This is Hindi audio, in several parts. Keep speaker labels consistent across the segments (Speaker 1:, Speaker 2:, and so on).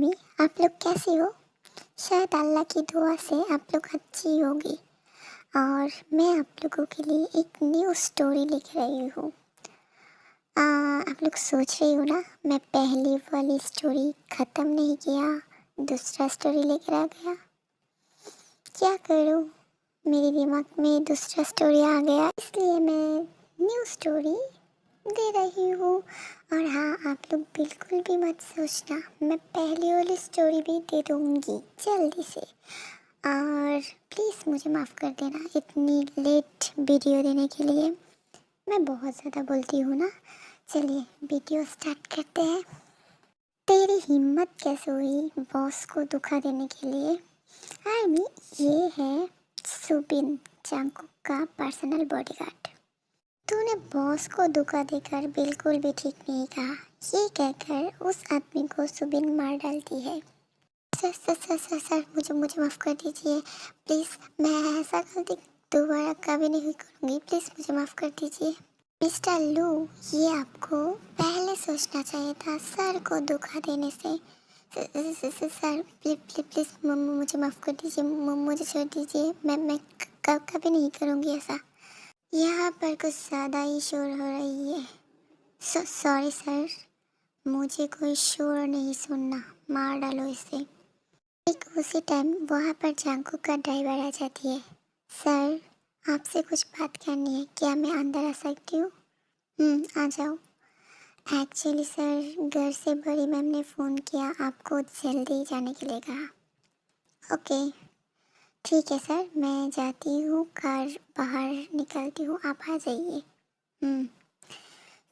Speaker 1: आर्मी, आप लोग कैसे हो? शायद अल्लाह की दुआ से आप लोग अच्छी होगी। और मैं आप लोगों के लिए एक न्यू स्टोरी लिख रही हूँ। आप लोग सोच रही हो ना, मैं पहली वाली स्टोरी ख़त्म नहीं किया, दूसरा स्टोरी लेकर आ गया। क्या करूँ, मेरे दिमाग में दूसरा स्टोरी आ गया, इसलिए मैं न्यू स्टोरी दे रही हूँ। और हाँ, आप लोग बिल्कुल भी मत सोचना, मैं पहली वाली स्टोरी भी दे दूँगी जल्दी से। और प्लीज़ मुझे माफ़ कर देना इतनी लेट वीडियो देने के लिए। मैं बहुत ज़्यादा बोलती हूँ ना। चलिए वीडियो स्टार्ट करते हैं। तेरी हिम्मत कैसे हुई बॉस को धोखा देने के लिए? आर्मी, ये है सुबिन, चांगकुक का पर्सनल बॉडीगार्ड। तूने बॉस को धोखा देकर बिल्कुल भी ठीक नहीं कहा, ये कहकर उस आदमी को सुबिन मार डालती है। Sir sir sir sir sir मुझे मुझे माफ़ कर दीजिए प्लीज़, मैं ऐसा गलती दोबारा कभी नहीं करूँगी, प्लीज़ मुझे माफ़ कर दीजिए। मिस्टर लू, ये आपको पहले सोचना चाहिए था सर को धोखा देने से। सर प्लीज़ प्लीज़ प्लीज़ मुझे माफ़ कर दीजिए, मुझे छोड़ दीजिए, मैं कभी नहीं करूँगी ऐसा। यहाँ पर कुछ ज़्यादा ही शोर हो रही है। सॉरी सर, मुझे कोई शोर नहीं सुनना, मार डालो इसे। ठीक उसी टाइम वहाँ पर चांगकुक का ड्राइवर आ जाती है। सर, आपसे कुछ बात करनी है, क्या मैं अंदर आ सकती हूँ? आ जाओ। एक्चुअली सर, घर से बड़ी मैम ने फ़ोन किया, आपको जल्दी जाने के लिए कहा। ओके ठीक है सर, मैं जाती हूँ, कार बाहर निकलती हूँ, आप आ जाइए।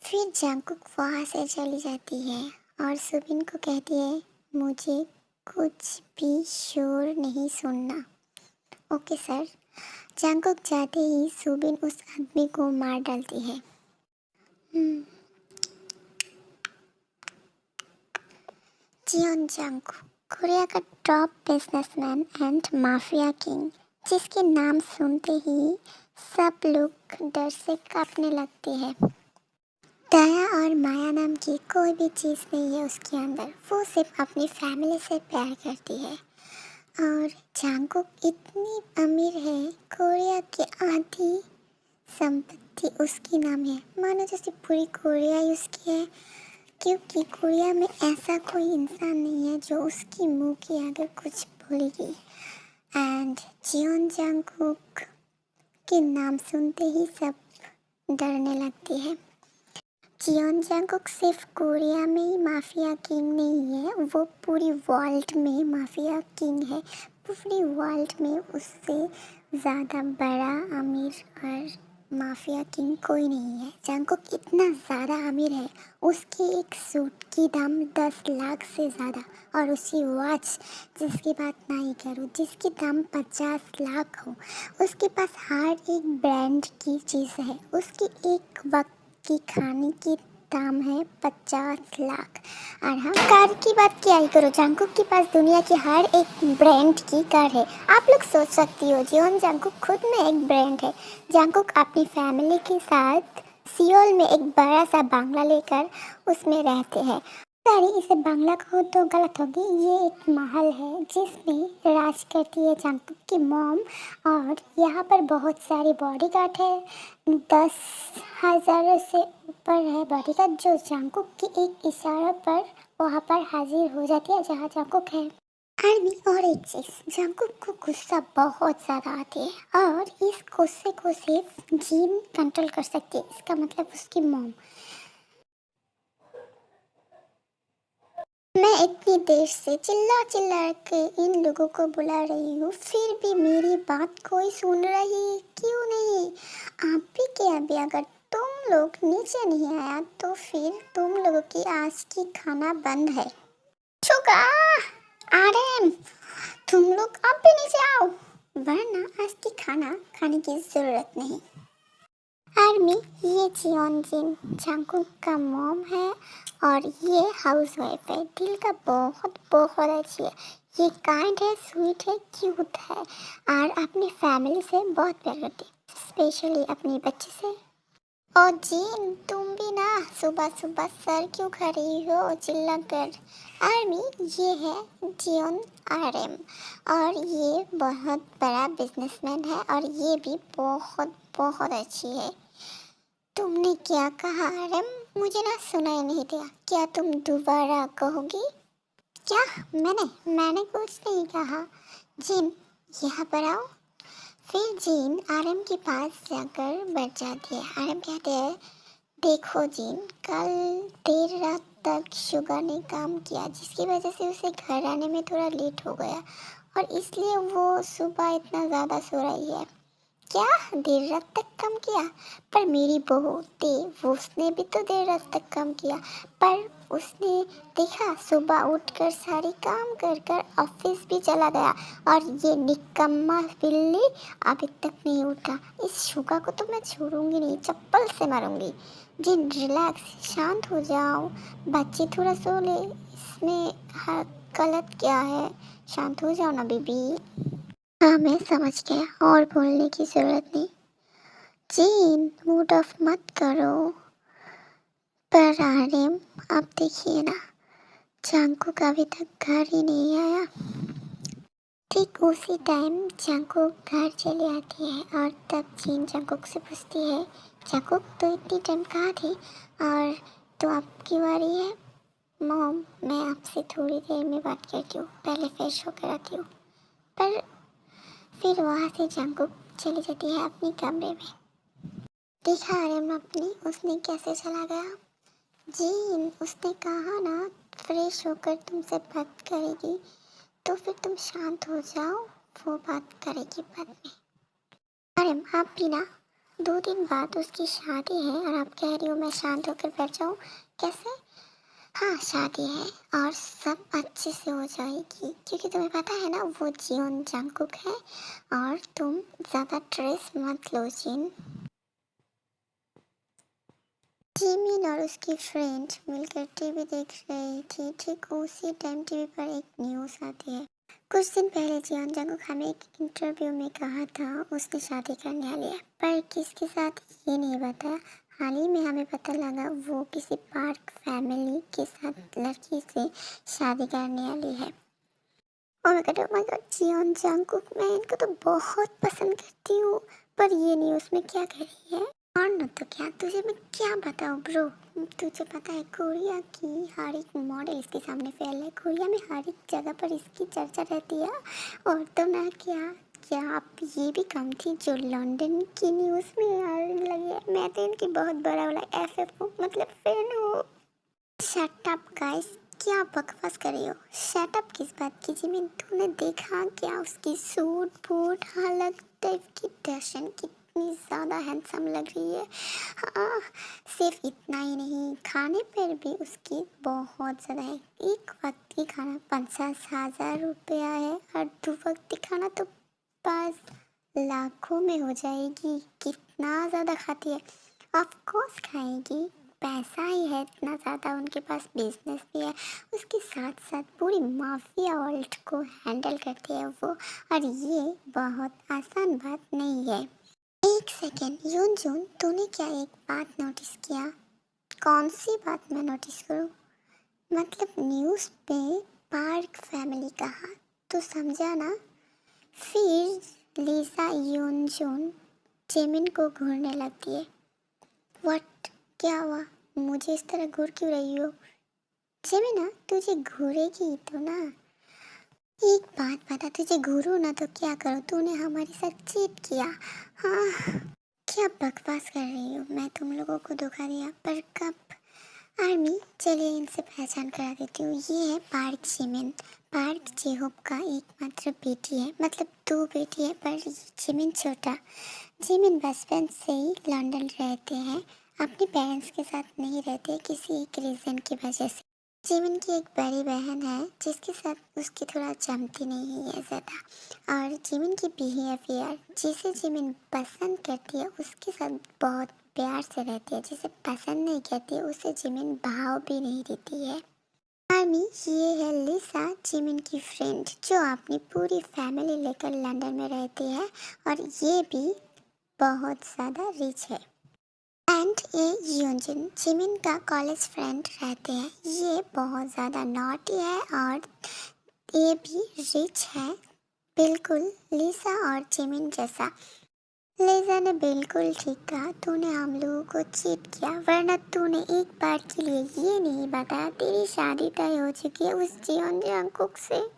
Speaker 1: फिर जंकुक वहाँ से चली जाती है और सुबिन को कहती है, मुझे कुछ भी शोर नहीं सुनना। Okay sir. जंकुक जाते ही सुबिन उस आदमी को मार डालती है। जियोन जंकुक, कोरिया का top businessman and mafia king, जिसके नाम सुनते ही सब लोग डर से कांपने लगते हैं। दया और माया नाम की कोई भी चीज़ नहीं है उसके अंदर, वो सिर्फ अपनी फैमिली से प्यार करती है। और जंकुक इतनी अमीर है, कोरिया की आधी संपत्ति उसकी नाम है, मानो जैसे पूरी कोरिया ही उसकी है। क्योंकि कोरिया में ऐसा कोई इंसान नहीं है जो उसकी मुंह के आगे कुछ बोलेगी। एंड जियोन जंकुक के नाम सुनते ही सब डरने लगते हैं। जियोन जंकुक सिर्फ कोरिया में ही माफिया किंग नहीं है, वो पूरी वर्ल्ड में माफिया किंग है। पूरी वर्ल्ड में उससे ज़्यादा बड़ा अमीर और माफिया किंग कोई नहीं है। जंकुक इतना ज़्यादा अमीर है, उसकी एक सूट की दाम 10 लाख से ज़्यादा, और उसकी वॉच जिसकी बात नहीं करूँ, जिसकी दाम 50 लाख हो। उसके पास हर एक ब्रांड की चीज़ है। उसकी एक वक्त की खाने की दाम है 50 लाख। और हाँ, कार की बात क्या ही करो, जंकुक के पास दुनिया की हर एक ब्रांड की कार है। आप लोग सोच सकती हो, जियोन जंकुक खुद में एक ब्रांड है। जंकुक अपनी फैमिली के साथ सियोल में एक बड़ा सा बंगला लेकर उसमें रहते हैं। सॉरी, इसे बंगला कहो तो गलत होगी, ये एक महल है जिसमें राज करती है जंकुक की मॉम। और यहाँ पर बहुत सारे बॉडीगार्ड है, 10,000 से ऊपर है बॉडीगार्ड, जो जंकुक की एक इशारा पर वहाँ पर हाजिर हो जाती है जहाँ जंकुक है। आर्मी, और एक चीज़, जंकुक को गुस्सा बहुत ज़्यादा आती है और इस गुस्से को सिर्फ जीन कंट्रोल कर सकती है, इसका मतलब उसकी मॉम। मैं इतनी देर से चिल्ला चिल्ला के इन लोगों को बुला रही हूँ, फिर भी मेरी बात कोई सुन रही क्यों नहीं? आप भी क्या भी, अगर तुम लोग नीचे नहीं आया तो फिर तुम लोगों की आज की खाना बंद है। छुगा आ रहे हैं, तुम लोग अब भी नीचे आओ, वरना आज की खाना खाने की जरूरत नहीं। आर्मी, ये जियोन जिन जंकुक का मॉम है और ये हाउस वाइफ है। दिल का बहुत बहुत अच्छी है, ये काइंड है, स्वीट है, क्यूट है और अपनी फैमिली से बहुत प्यार करती है, स्पेशली अपनी बच्ची से। ओ जीन, तुम भी ना सुबह सुबह सर क्यों खड़ी हो चिल्ला कर। आर्मी, ये है जियोन आरएम और ये बहुत बड़ा बिजनेसमैन है और ये भी बहुत बहुत अच्छी है। तुमने क्या कहा आरएम? मुझे ना सुनाई नहीं दिया, क्या तुम दोबारा कहोगी? क्या? मैंने कुछ नहीं कहा। जिन, यहाँ पर आओ। फिर जीन आरएम के पास जाकर बैठ जाती है। आरएम कहते हैं, देखो जीन, कल देर रात तक शुगर ने काम किया जिसकी वजह से उसे घर आने में थोड़ा लेट हो गया और इसलिए वो सुबह इतना ज़्यादा सो रही है। क्या? देर रात तक कम किया? पर मेरी बहू देव, उसने भी तो देर रात तक कम किया, पर उसने देखा सुबह उठकर सारे काम कर कर ऑफिस भी चला गया और ये निकम्मा बिल्ली अभी तक नहीं उठा। इस शुगा को तो मैं छोड़ूंगी नहीं, चप्पल से मारूंगी। जिन, रिलैक्स, शांत हो जाओ, बच्चे थोड़ा सो ले, इसमें हर गलत क्या है? शांत हो जाओ ना बेबी। हाँ, मैं समझ गया और बोलने की ज़रूरत नहीं। जीन, मूड ऑफ मत करो। पर आर्यम, अब देखिए ना, चांकू अभी तक घर ही नहीं आया। ठीक उसी टाइम चांकुक घर चली आती है और तब जीन चांकुक से पूछती है, चांकुक तो इतनी टाइम कहाँ थी और तो आपकी बारी है। मॉम, मैं आपसे थोड़ी देर में बात करती हूँ, पहले फ्रेश होकर आती हूँ। पर फिर वहाँ से चांकुक चली जाती है अपने कमरे में। देखा आर्यन आपने, उसने कैसे चला गया। जीन, उसने कहा ना फ्रेश होकर तुमसे बात करेगी, तो फिर तुम शांत हो जाओ, वो बात करेगी बाद में। आर्यन, आप भी ना, 2 दिन बाद उसकी शादी है और आप कह रही हो मैं शांत होकर बैठ जाऊँ, कैसे? हाँ, शादी है और सब अच्छे से हो जाएगी क्योंकि तुम्हें पता है ना वो जियोन जंगकुक है। और तुम ज़्यादा स्ट्रेस मत लो जिन। जिमिन और उसकी फ्रेंड मिलकर टीवी देख रही थी। ठीक उसी टाइम टीवी पर एक न्यूज़ आती है। कुछ दिन पहले जियोन जंगकुक हमें एक इंटरव्यू में कहा था उसने शादी करने वाली है, पर किसके साथ ये नहीं बताया। हाल ही में हमें पता लगा वो किसी पार्क फैमिली के साथ लड़की से शादी करने वाली है। Oh my God, Jeon Jungkook, मैं इनको तो बहुत पसंद करती हूँ, पर ये न्यूज़ में क्या कह रही है। और न तो क्या, तुझे मैं क्या बताऊँ ब्रो। तुझे पता है कोरिया की हर एक मॉडल इसके सामने फेल है। कोरिया में हर एक जगह पर इसकी चर्चा रहती है। और तो ना क्या, क्या आप ये भी कम थी जो लंदन की न्यूज़ में आने लगी है। मैं तो इनकी बहुत बड़ा वाला एफ हूँ, मतलब फैन हूँ। शट अप गाइस, क्या बकवास कर रही हो। शट अप किस बात की जिमिन, तूने देखा क्या उसकी सूट बूट हालत टाइप की दर्शन कितनी ज़्यादा हैंडसम लग रही है। हाँ, सिर्फ इतना ही नहीं, खाने पर भी उसकी बहुत ज़्यादा है। एक वक्त की खाना 50,000 रुपया है और 2 वक्त की खाना तो 5 लाखों में हो जाएगी। कितना ज़्यादा खाती है। ऑफ कोर्स खाएगी, पैसा ही है इतना ज़्यादा, उनके पास बिजनेस भी है। उसके साथ साथ पूरी माफिया वर्ल्ड को हैंडल करती है वो, और ये बहुत आसान बात नहीं है। एक सेकेंड यून जून, तूने क्या एक बात नोटिस किया? कौन सी बात मैं नोटिस करूँ? मतलब न्यूज़ पे पार्क फैमिली कहा तो समझा ना। फिर लिसा यून जून जेमिन को घूरने लगती है। व्हाट? क्या हुआ? मुझे इस तरह घूर क्यों रही हो? जेमिना, तुझे घूरेगी तो ना। एक बात बता, तुझे घूरू ना तो क्या करो? तूने हमारे साथ चीट किया। हाँ, क्या बकवास कर रही हो? मैं तुम लोगों को धोखा दिया, पर कब? आर्मी, चलिए इनसे पहचान करा देती हूँ। ये है पार्क जिमिन। पार्क जेहोब का एकमात्र बेटी है, मतलब 2 बेटी है, पर जिमिन छोटा। जिमिन बचपन से ही लंदन रहते हैं, अपने पेरेंट्स के साथ नहीं रहते किसी एक रीज़न की वजह से। जिमिन की एक बड़ी बहन है जिसके साथ उसकी थोड़ा जमती नहीं है ज़्यादा, और जिमिन की बिहेवियर, जिसे जिमिन पसंद करती है उसके साथ बहुत प्यार से रहती है, जिसे पसंद नहीं करती है उसे जिमिन भाव भी नहीं देती है। आर्मी, ये है लिसा, जिमिन की फ्रेंड, जो अपनी पूरी फैमिली लेकर लंदन में रहती है और ये भी बहुत ज़्यादा रिच है। एंड ये यूजिन जिमिन का कॉलेज फ्रेंड रहते हैं। ये बहुत ज़्यादा नॉटी है और ये भी रिच है, बिल्कुल लिसा और जिमिन जैसा। लिसा ने बिल्कुल ठीक कहा, तूने हम लोगों को चीट किया, वरना तूने एक बार के लिए ये नहीं बताया तेरी शादी तय हो चुकी है उस जियोन जंगकुक से।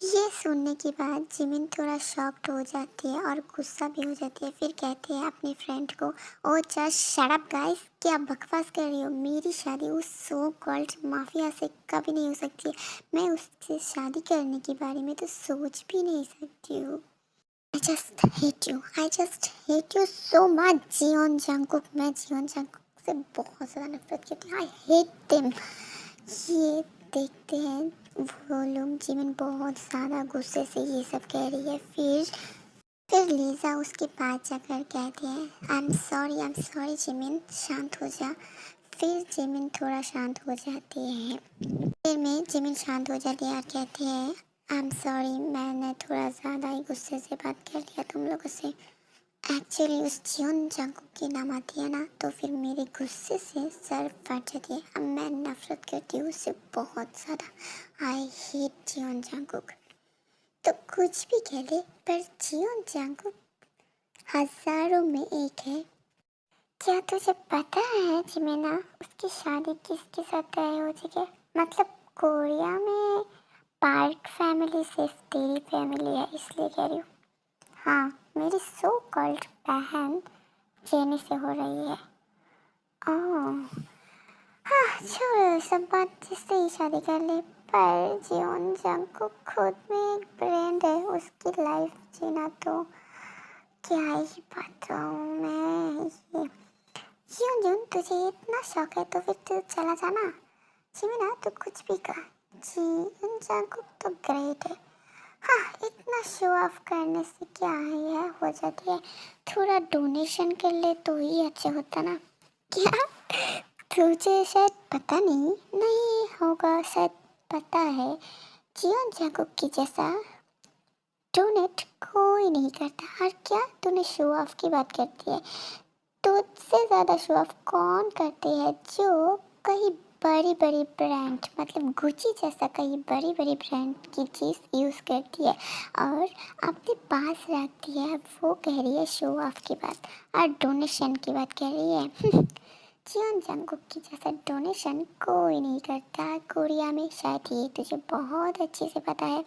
Speaker 1: ये सुनने के बाद जिमिन थोड़ा शॉक्ड हो जाती है और गुस्सा भी हो जाती है। फिर कहती है अपने फ्रेंड को, ओ जस्ट शट अप गाइस, क्या बकवास कर रही हो, मेरी शादी उस सो कॉल्ड माफिया से कभी नहीं हो सकती है। मैं उससे शादी करने के बारे में तो सोच भी नहीं सकती हूँ। I just hate you so much, Jeon Jungkook. मैं जियोन जंगकुक से बहुत ज़्यादा नफरत करती हूँ। I hate them। ये देखते हैं वो लोग, जिमिन बहुत ज़्यादा गुस्से से ये सब कह रही है। फिर लीजा उसके पास जाकर कहती है, आई एम सॉरी जिमिन, शांत हो जा। फिर जिमिन थोड़ा शांत हो जाती है। जिमिन शांत हो जाती है और कहती है, आई एम सॉरी, मैंने थोड़ा ज़्यादा ही गुस्से से बात कर लिया तुम लोगों से। एक्चुअली उस जियोन जंगकुक की नाम आती है ना, तो फिर मेरे गुस्से से सर फट जाती है। अब मैं नफरत करती हूँ उससे बहुत ज़्यादा। I hate Jeon Jungkook. तो कुछ भी कह ले, पर जियोन जंगकुक हज़ारों में एक है। क्या तुझे पता है जिमिना, उसकी शादी किसके साथ तय हो चुकी है? मतलब कोरिया में पार्क फैमिली सिर्फ तेरी फैमिली है, इसलिए कह रही हूँ। हाँ, मेरी सो कॉल्ड बहन जेनी से हो रही है। ओह, हाँ छोड़ो सब बात, जिससे ही शादी कर ले। पर जियोन जंगकुक खुद में एक ब्रांड है, उसकी लाइफ जीना तो क्या ही बताऊँ मैं। ये जियोन जुन, तुझे इतना शौक है तो फिर तू चला जाना। जिमिना तू कुछ भी कहा, जियोन जंगकुक तो ग्रेट है। हाँ, इतना शो ऑफ करने से क्या है, हो जाती है। थोड़ा डोनेशन कर ले तो ही अच्छा होता ना। क्या तुझे शायद पता नहीं नहीं होगा, शायद पता है, जियोन जंगकुक की जैसा डोनेट कोई नहीं करता। और क्या तूने शो ऑफ की बात करती है? तुझसे ज़्यादा शो ऑफ कौन करती है? जो कई बड़ी बड़ी ब्रांड, मतलब गुची जैसा कई बड़ी बड़ी ब्रांड की चीज़ यूज़ करती है और अपने पास रखती है, वो कह रही है शो ऑफ की बात और डोनेशन की बात कर रही है। जियोन जंगकुक की जैसा डोनेशन कोई नहीं करता कोरिया में, शायद ये तुझे बहुत अच्छे से पता है।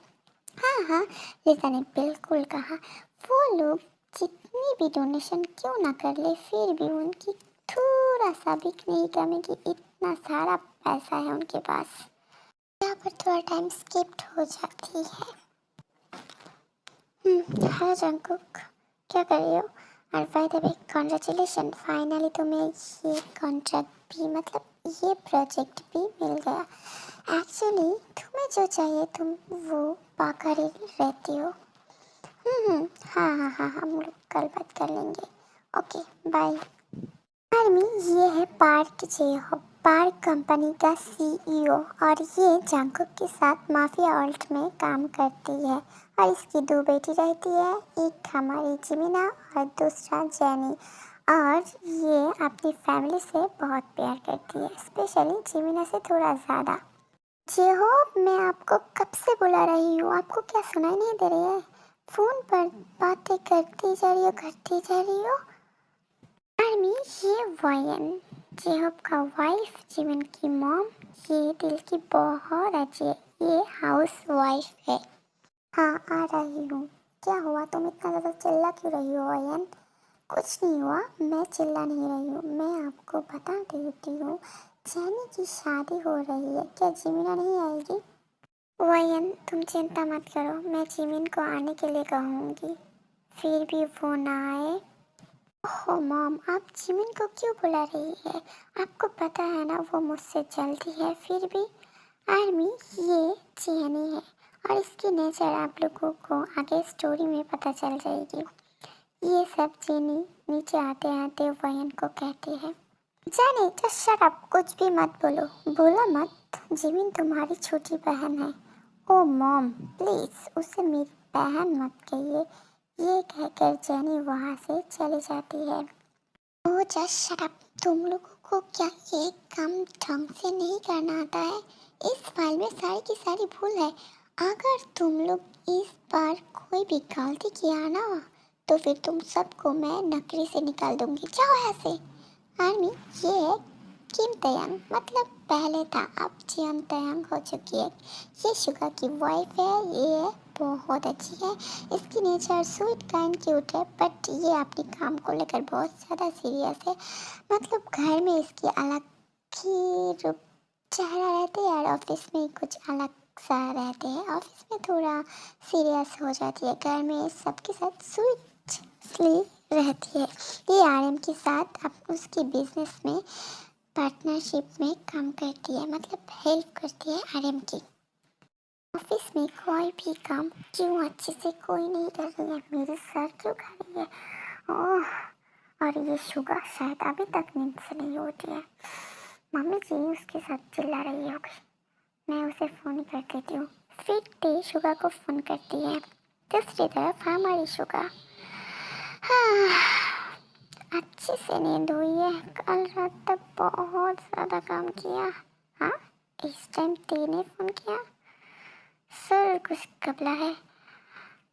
Speaker 1: हाँ हाँ, लिसा ने बिल्कुल कहा, वो लोग जितनी भी डोनेशन क्यों ना कर ले, फिर भी उनकी थोड़ा सा भी नहीं कमी की, इतना सारा पैसा है उनके पास। यहाँ पर थोड़ा टाइम स्किप्ड हो जाती है। हेलो जंगकुक, क्या कर रही हो? और by the way congratulation, finally तुम्हें ये कॉन्ट्रैक्ट भी, मतलब ये प्रोजेक्ट भी मिल गया। एक्चुअली तुम्हें जो चाहिए तुम वो पाकर ही रहती हो। हाँ हाँ हाँ, हम लोग कल बात कर लेंगे। Okay bye. आर्मी, ये है पार्क जेहो, पार्क कंपनी का सीईओ और ये जंगकुक के साथ माफिया ऑल्ट में काम करती है और इसकी 2 बेटी रहती है, एक हमारी जिमिना और दूसरा जेनी। और ये अपनी फैमिली से बहुत प्यार करती है, स्पेशली जिमिना से थोड़ा ज़्यादा। जेहो, मैं आपको कब से बुला रही हूँ, आपको क्या सुनाई नहीं दे रही है? फ़ोन पर बातें करती जा रही हो। आर्मी, ये वायन जेहब का वाइफ, जीवन की मॉम, ये दिल की बहुत अच्छी है, ये हाउस वाइफ है। हाँ आ रही हूँ। क्या हुआ, तुम इतना ज़्यादा चिल्ला क्यों रही हो वायन? कुछ नहीं हुआ, मैं चिल्ला नहीं रही हूँ, मैं आपको बता देती हूँ, जेनी की शादी हो रही है, क्या जिमिना नहीं आएगी? वायन तुम चिंता मत करो, मैं जिमिन को आने के लिए कहूँगी, फिर भी वो ना आए। ओह मॉम, आप जिमिन को क्यों बुला रही है? आपको पता है ना वो मुझसे जल्दी है। फिर भी आर्मी, ये जेनी है और इसकी नेचर आप लोगों को आगे स्टोरी में पता चल जाएगी। ये सब जेनी नीचे आते आते वयन को कहते हैं, जेनी जस्ट शट अप, कुछ भी मत बोलो, बोलो मत, जिमिन तुम्हारी छोटी बहन है। ओ मॉम प्लीज़, उसे मेरी बहन मत कहिए। ये कहकर जेनी वहाँ से चली जाती है। ओह जस्ट शट अप, तुम लोगों को क्या ये काम ढंग से नहीं करना आता है? इस फाइल में सारी की सारी भूल है। अगर तुम लोग इस बार कोई भी गलती किया ना, तो फिर तुम सबको मैं नौकरी से निकाल दूंगी। जाओ यहाँ से। आर्मी, ये किम तयंग, मतलब पहले था, अब जियन तयंग हो चुकी है। ये शुगा की वाइफ है। ये बहुत अच्छी है। इसकी नेचर स्वीट काइंड क्यूट है, बट ये अपने काम को लेकर बहुत ज़्यादा सीरियस है। मतलब घर में इसकी अलग ही रूप चेहरा रहते हैं और ऑफिस में कुछ अलग सा रहते हैं। ऑफिस में थोड़ा सीरियस हो जाती है, घर में सबके साथ स्वीटली रहती है। ये आरएम के साथ अब उसकी बिजनेस में पार्टनरशिप में काम करती है, मतलब हेल्प करती है आरएम की। ऑफिस में कोई भी काम क्यों अच्छे से कोई नहीं कर रही है? मेरे सर क्यों खा रही है? ओह, और ये शुगा शायद अभी तक नींद से नहीं उठी है। मम्मी जी उसके साथ चिल्ला रही होगी। मैं उसे फ़ोन कर देती हूँ। फिर ते शुगा को फ़ोन करती है। दूसरी तरफ हमारी शुगा, हाँ, अच्छे से नींद हुई है। कल रात तक बहुत ज़्यादा काम किया। हाँ, इस टाइम ते ने फ़ोन किया। सर कुछ कबला है।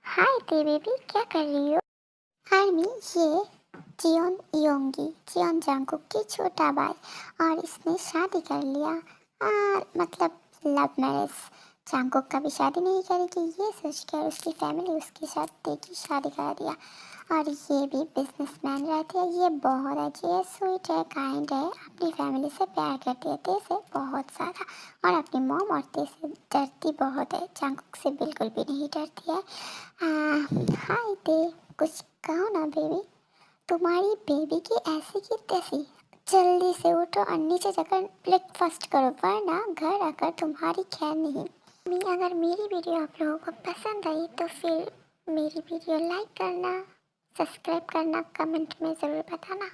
Speaker 1: हाय ते बेबी, क्या कर रही हो? आर्मी, ये जियोन योंगी, जियोन जंगकुक की छोटा भाई, और इसने शादी कर लिया। मतलब लव मैरिज। जंगकुक कभी शादी नहीं करेगी, ये सोचकर उसकी फैमिली उसके साथ ते की शादी करा दिया। और ये भी बिजनेसमैन रहते हैं। ये बहुत अच्छी है, स्वीट है, काइंड है, अपनी फैमिली से प्यार करती है, ते से बहुत ज़्यादा, और अपनी मॉम और ते से डरती बहुत है। जंगकुक से बिल्कुल भी नहीं डरती है। हाय ते, कुछ कहो ना बेबी। तुम्हारी बेबी की ऐसी की तैसी। जल्दी से उठो और नीचे जाकर ब्रेकफास्ट करो, वरना घर आकर तुम्हारी खैर नहीं। अगर मेरी वीडियो आप लोगों को पसंद आई तो फिर मेरी वीडियो लाइक करना, सब्सक्राइब करना, कमेंट में ज़रूर बताना।